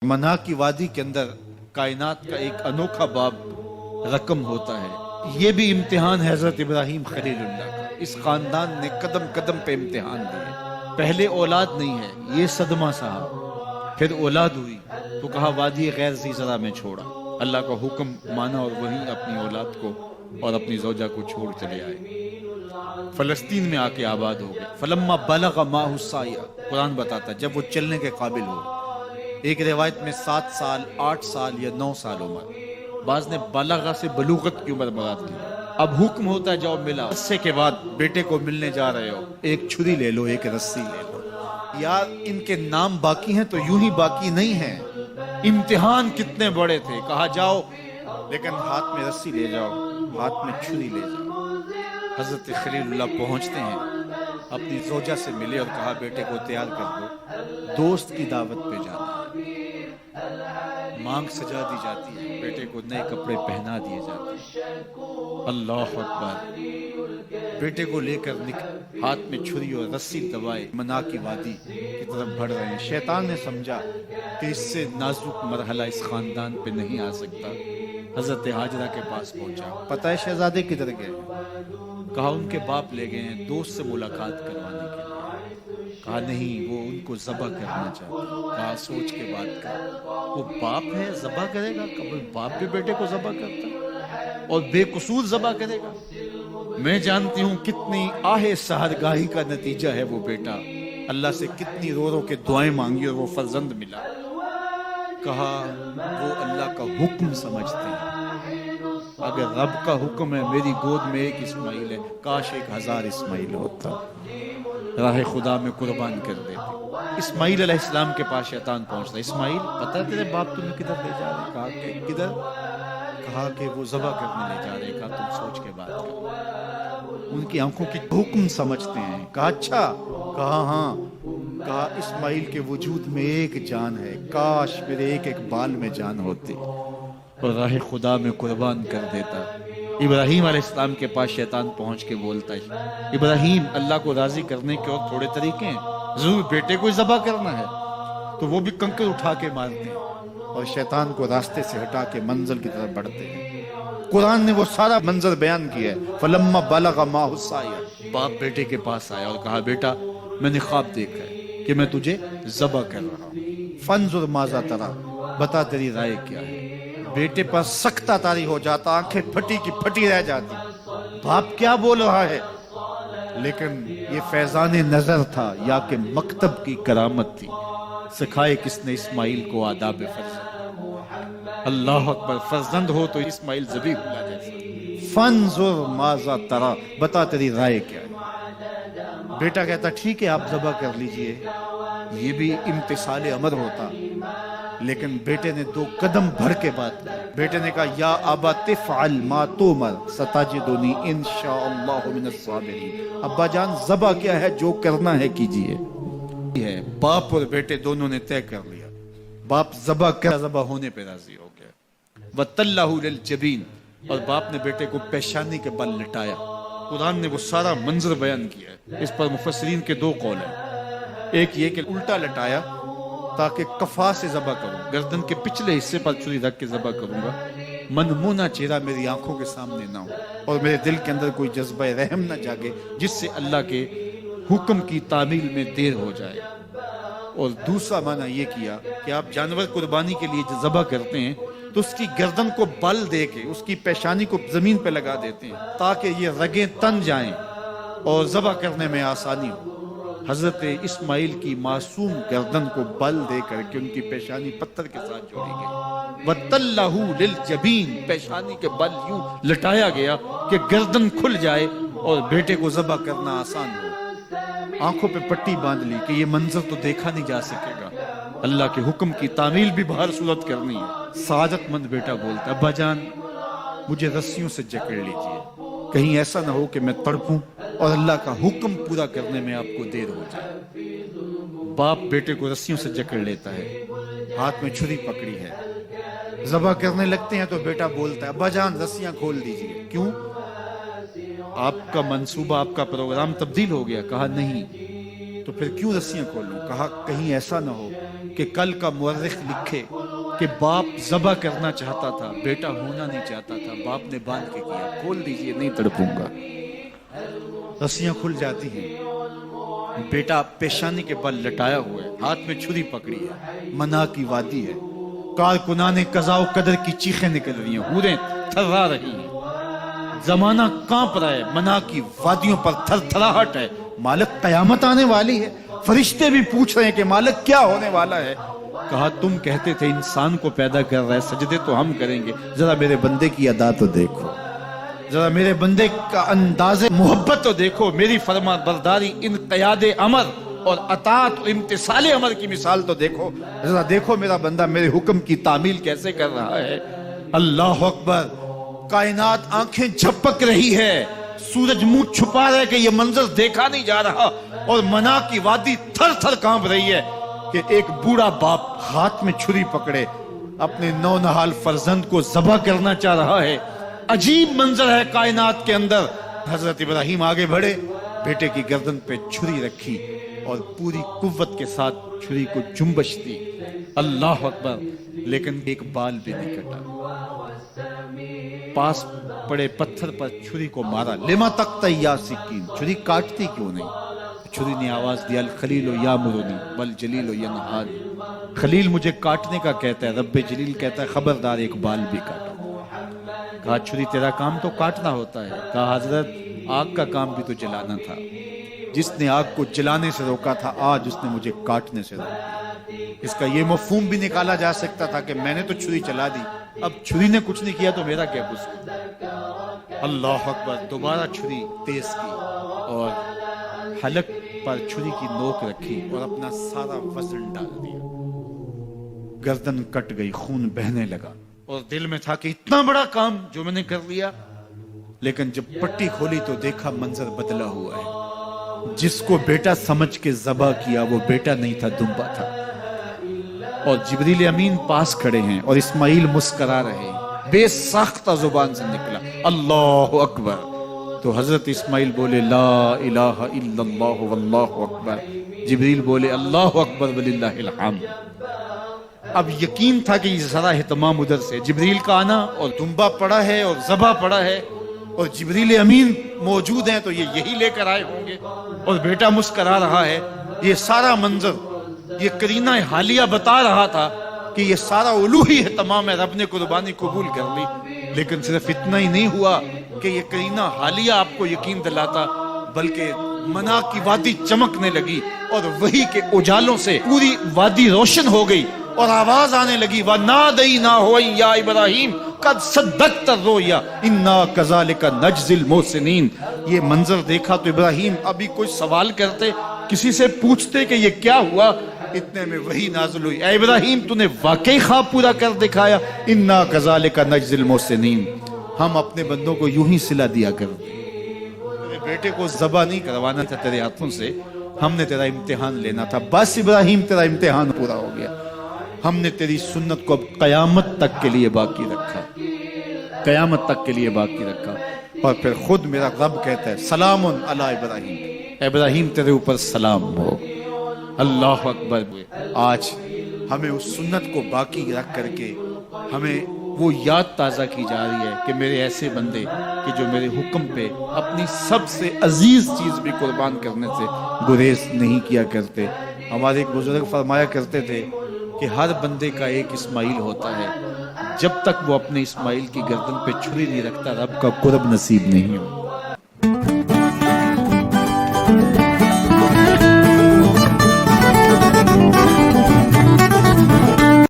منا کی وادی کے اندر کائنات کا ایک انوکھا باب رقم ہوتا ہے۔ یہ بھی امتحان ہے حضرت ابراہیم خلیل اللہ کا۔ اس خاندان نے قدم قدم پہ امتحان دیے۔ پہلے اولاد نہیں ہے، یہ صدمہ سہا۔ پھر اولاد ہوئی تو کہا وادی غیر ذی زرع میں چھوڑا۔ اللہ کا حکم مانا اور وہیں اپنی اولاد کو اور اپنی زوجہ کو چھوڑ چلے آئے۔ فلسطین میں آ کے آباد ہو گئے۔ فلما بلغ معہ السعی، قرآن بتاتا جب وہ چلنے کے قابل ہو۔ ایک روایت میں 7 سال، 8 سال یا 9 سال عمر، بعض نے بلغہ سے بلوغت کی عمر مراد لی۔ اب حکم ہوتا ہے جاؤ ملا، عرصے کے بعد بیٹے کو ملنے جا رہے ہو، ایک چھری لے لو، ایک رسی لے لو۔ یار ان کے نام باقی ہیں تو یوں ہی باقی نہیں ہیں۔ امتحان کتنے بڑے تھے، کہا جاؤ لیکن ہاتھ میں رسی لے جاؤ، ہاتھ میں چھری لے جاؤ۔ حضرت خلیل اللہ پہنچتے ہیں، اپنی زوجہ سے ملے اور کہا بیٹے کو تیار کر دو، دوست کی دعوت پہ جانا ہے۔ مانگ سجا دی جاتی ہے، بیٹے کو نئے کپڑے پہنا دیے جاتے ہیں۔ اللہ اکبر، بیٹے کو لے کر ہاتھ میں چھری اور رسی دبائے منا کی وادی کی طرف بڑھ رہے ہیں۔ شیطان نے سمجھا کہ اس سے نازک مرحلہ اس خاندان پہ نہیں آ سکتا، حضرت ہاجرہ کے پاس پہنچا۔ پتہ ہے شہزادے کدھر گئے؟ کہا ان کے باپ لے گئے ہیں دوست سے ملاقات کروانے کے لیے۔ کہا نہیں، وہ ان کو ذبح کرنا چاہتے ہیں۔ کہا سوچ کے بات کر، وہ باپ ہے ذبح کرے گا؟ کبھی باپ بھی بیٹے کو ذبح کرتا ہے اور بے قصور ذبح کرے گا؟ میں جانتی ہوں کتنی آہ سحرگاہی کا نتیجہ ہے وہ بیٹا، اللہ سے کتنی رو رو کے دعائیں مانگی اور وہ فرزند ملا۔ کہا وہ اللہ کا حکم سمجھتے ہیں، اگر رب کا حکم ہے میری گود میں ایک اسماعیل ہے، کاش 1000 اسماعیل ہوتا، راہ خدا میں قربان کر دیتے۔ اسماعیل علیہ السلام کے پاس شیطان پہنچتا، اسماعیل پتہ ہے تیرے باپ تمہیں کدھر لے جا رہے؟ کہا کہ کدھر؟ کہا کہ وہ ذبح کرنے لے جا رہے۔ کہا تم سوچ کے بات کر، ان کی آنکھوں کی حکم سمجھتے ہیں۔ کہا اچھا؟ کہا ہاں۔ کہا اسماعیل کے وجود میں ایک جان ہے، کاش میرے ایک ایک بال میں جان ہوتی اور راہ خدا میں قربان کر دیتا۔ ابراہیم علیہ السلام کے پاس شیطان پہنچ کے بولتا ہے ابراہیم اللہ کو راضی کرنے کے اور تھوڑے طریقے ہیں، ضرور بیٹے کو ذبح کرنا ہے تو وہ بھی کنکر اٹھا کے مارتے ہیں اور شیطان کو راستے سے ہٹا کے منزل کی طرف بڑھتے ہیں۔ قرآن نے وہ سارا منظر بیان کیا ہے۔ فلما بلغ معہ السعی، باپ بیٹے کے پاس آیا اور کہا بیٹا میں نے خواب دیکھا ہے کہ میں تجھے ذبح کر رہا ہوں، فانظر ماذا تری، بتا تیری رائے کیا ہے۔ بیٹے پر سختہ طاری ہو جاتا، آنکھیں پھٹی کی پھٹی رہ جاتی، باپ کیا بول رہا ہے؟ لیکن یہ فیضان نظر تھا یا کہ مکتب کی کرامت تھی، سکھائے کس نے اسماعیل کو آداب فرزند۔ اللہ اکبر، فرزند ہو تو اسماعیل ذبیح اللہ جیسا۔ فانظر ماذا تری، بتا تیری رائے کیا ہے۔ بیٹا کہتا ٹھیک ہے آپ ذبح کر لیجئے، یہ بھی امتثال امر ہوتا، لیکن بیٹے نے 2 قدم بڑھ کے بات کی۔ بیٹے نے کہا یا ابا تفعل ما تؤمر ستجدنی انشاءاللہ من الصابرین۔ ابا جان ذبح کیا ہے، جو کرنا ہے کیجئے۔ باپ اور بیٹے دونوں نے طے کر لیا، باپ ذبح ہونے پہ راضی ہو گیا۔ وَتَلَّهُ لِلْجَبِينِ، اور باپ نے بیٹے کو پیشانی کے بل لٹایا۔ قرآن نے وہ سارا منظر بیان کیا ہے، اس پر مفسرین کے 2 قول ہیں۔ ایک یہ کہ الٹا لٹایا تاکہ کفا سے ذبح کروں، گردن کے پچھلے حصے پر چھری رکھ کے ذبح کروں گا، منمونہ چہرہ میری آنکھوں کے سامنے نہ ہو اور میرے دل کے اندر کوئی جذبہ رحم نہ جاگے جس سے اللہ کے حکم کی تعمیل میں دیر ہو جائے۔ اور دوسرا معنی یہ کیا کہ آپ جانور قربانی کے لیے جو ذبح کرتے ہیں تو اس کی گردن کو بل دے کے اس کی پیشانی کو زمین پہ لگا دیتے ہیں تاکہ یہ رگیں تن جائیں اور ذبح کرنے میں آسانی ہو۔ حضرت اسماعیل کی معصوم گردن کو بل دے کر کے ان کی پیشانی پتھر کے ساتھ جوڑی گئی۔ وَتَلَّهُ لِلْجَبِينِ، پیشانی کے بل یوں لٹایا گیا کہ گردن کھل جائے اور بیٹے کو ذبح کرنا آسان ہو۔ آنکھوں پہ پٹی باندھ لی کہ یہ منظر تو دیکھا نہیں جا سکے گا، اللہ کے حکم کی تعمیل بھی بہر صورت کرنی ہے۔ سعادت مند بیٹا بولتا ابا جان مجھے رسیوں سے جکڑ لیجئے، کہیں ایسا نہ ہو کہ میں تڑپوں اور اللہ کا حکم پورا کرنے میں آپ کو دیر ہو جائے۔ باپ بیٹے کو رسیوں سے جکڑ لیتا ہے، ہاتھ میں چھری پکڑی ہے، ذبح کرنے لگتے ہیں تو بیٹا بولتا ہے ابا جان رسیاں کھول دیجئے۔ کیوں؟ آپ کا منصوبہ، آپ کا پروگرام تبدیل ہو گیا۔ کہا نہیں، تو پھر کیوں رسیاں کھولوں؟ کہا کہیں ایسا نہ ہو کہ کل کا مورخ لکھے کہ باپ ذبح کرنا چاہتا تھا، بیٹا ہونا نہیں چاہتا تھا، باپ نے باندھ کے کیا، کھول دیجئے نہیں تڑپوں گا۔ رسیاں کھل جاتی ہیں، بیٹا پیشانی کے بل لٹایا ہوا ہے، ہاتھ میں چھری پکڑی ہے، منا کی وادی ہے، کارکنان قضاء و قدر کی چیخیں نکل رہی ہیں، حوریں تھرا رہی ہیں، زمانہ کانپ رہا ہے، منا کی وادیوں پر تھر تھراہٹ ہے، مالک قیامت آنے والی ہے۔ فرشتے بھی پوچھ رہے ہیں کہ مالک کیا ہونے والا ہے؟ کہا تم کہتے تھے انسان کو پیدا کر رہا ہے، سجدے تو ہم کریں گے، ذرا میرے بندے کی ادا تو دیکھو، ذرا میرے بندے کا انداز محبت تو دیکھو، میری فرما برداری، انقیاد امر اور اطاعت و امتثال امر کی مثال تو دیکھو، ذرا دیکھو میرا بندہ میرے حکم کی تعمیل کیسے کر رہا ہے۔ اللہ اکبر، کائنات آنکھیں جھپک رہی ہے، سورج منہ چھپا رہا ہے کہ یہ منظر دیکھا نہیں جا رہا، اور منا کی وادی تھر تھر کانپ رہی ہے کہ ایک بوڑھا باپ ہاتھ میں چھری پکڑے اپنے نونہال فرزند کو ذبح کرنا چاہ رہا ہے۔ عجیب منظر ہے کائنات کے اندر۔ حضرت ابراہیم آگے بڑھے، بیٹے کی گردن پہ چھری رکھی اور پوری قوت کے ساتھ چھری کو جنبش دی، اللہ اکبر، لیکن ایک بال بھی نہیں کٹا۔ پاس پڑے پتھر پر چھری کو مارا، لما تقطع یا سکین، چھری کاٹتی کیوں نہیں؟ چھری نے آواز دیا، الخلیل یامرنی والجلیل ینہانی، خلیل مجھے کاٹنے کا کہتا ہے، رب جلیل کہتا ہے خبردار ایک بال بھی کاٹو۔ کہا چھری تیرا کام تو کاٹنا ہوتا ہے، کہا حضرت آگ کا کام بھی تو جلانا تھا، جس نے آگ کو جلانے سے روکا تھا آج اس نے مجھے کاٹنے سے روکا۔ اس کا یہ مفہوم بھی نکالا جا سکتا تھا کہ میں نے تو چھری چلا دی، اب چھری نے کچھ نہیں کیا تو میرا کیا قصور؟ اللہ اکبر، دوبارہ چھری تیز کی اور حلق پر چھری کی نوک رکھی اور اپنا سارا وزن ڈال دیا، گردن کٹ گئی، خون بہنے لگا، اور دل میں تھا کہ اتنا بڑا کام جو میں نے کر لیا، لیکن جب پٹی کھولی تو دیکھا منظر بدلا ہوا ہے، جس کو بیٹا سمجھ کے ذبح کیا وہ بیٹا نہیں تھا، دمبا تھا، اور جبریل امین پاس کھڑے ہیں اور اسماعیل مسکرا رہے ہیں، بے ساختہ زبان سے نکلا اللہ اکبر، تو حضرت اسماعیل بولے لا الہ الا اللہ واللہ اکبر، جبریل بولے اللہ اکبر وللہ الحمد۔ اب یقین تھا کہ یہ سارا اہتمام ادھر سے، جبریل کا آنا، اور دمبا پڑا ہے اور ذبح پڑا ہے اور جبریل امین موجود ہیں تو یہ یہی لے کر آئے ہوں گے، اور بیٹا مسکرا رہا ہے، یہ سارا منظر، یہ قرینہ حالیہ بتا رہا تھا کہ یہ سارا الوہی اہتمام ہے، رب نے قربانی قبول کر لی۔ لیکن صرف اتنا ہی نہیں ہوا کہ یہ قرینہ حالیہ آپ کو یقین دلاتا، بلکہ منا کی وادی چمکنے لگی اور وحی کے اجالوں سے پوری وادی روشن ہو گئی، اور آواز آنے لگی وَنَادَيْنَاهُ أَن يَا إِبْرَاهِيمُ قَدْ صَدَّقْتَ الرُّؤْيَا إِنَّا كَذَلِكَ نَجْزِي الْمُحْسِنِينَ۔ یہ منظر دیکھا تو ابراہیم ابھی کوئی سوال کرتے، کسی سے پوچھتے کہ یہ کیا ہوا، اتنے میں وحی نازل ہوئی، اے ابراہیم تو نے واقعی خواب پورا کر دکھایا، اِنَّا كَذَلِكَ نَجْزِي الْمُحْسِنِينَ، ہم اپنے بندوں کو یوں ہی صلہ دیا کرتے، تیرے بیٹے کو ذبح نہیں کروانا تھا تیرے ہاتھوں سے، ہم نے تیرا امتحان لینا تھا، بس ابراہیم تیرا امتحان پورا ہو گیا، ہم نے تیری سنت کو اب قیامت تک کے لیے باقی رکھا، قیامت تک کے لیے باقی رکھا۔ اور پھر خود میرا رب کہتا ہے سلام علی ابراہیم، ابراہیم تیرے اوپر سلام ہو، اللہ اکبر۔ آج ہمیں اس سنت کو باقی رکھ کر کے ہمیں وہ یاد تازہ کی جا رہی ہے کہ میرے ایسے بندے کہ جو میرے حکم پہ اپنی سب سے عزیز چیز بھی قربان کرنے سے گریز نہیں کیا کرتے۔ ہمارے ایک بزرگ فرمایا کرتے تھے کہ ہر بندے کا ایک اسماعیل ہوتا ہے، جب تک وہ اپنے اسماعیل کی گردن پہ چھری نہیں رکھتا رب کا قرب نصیب نہیں ہو۔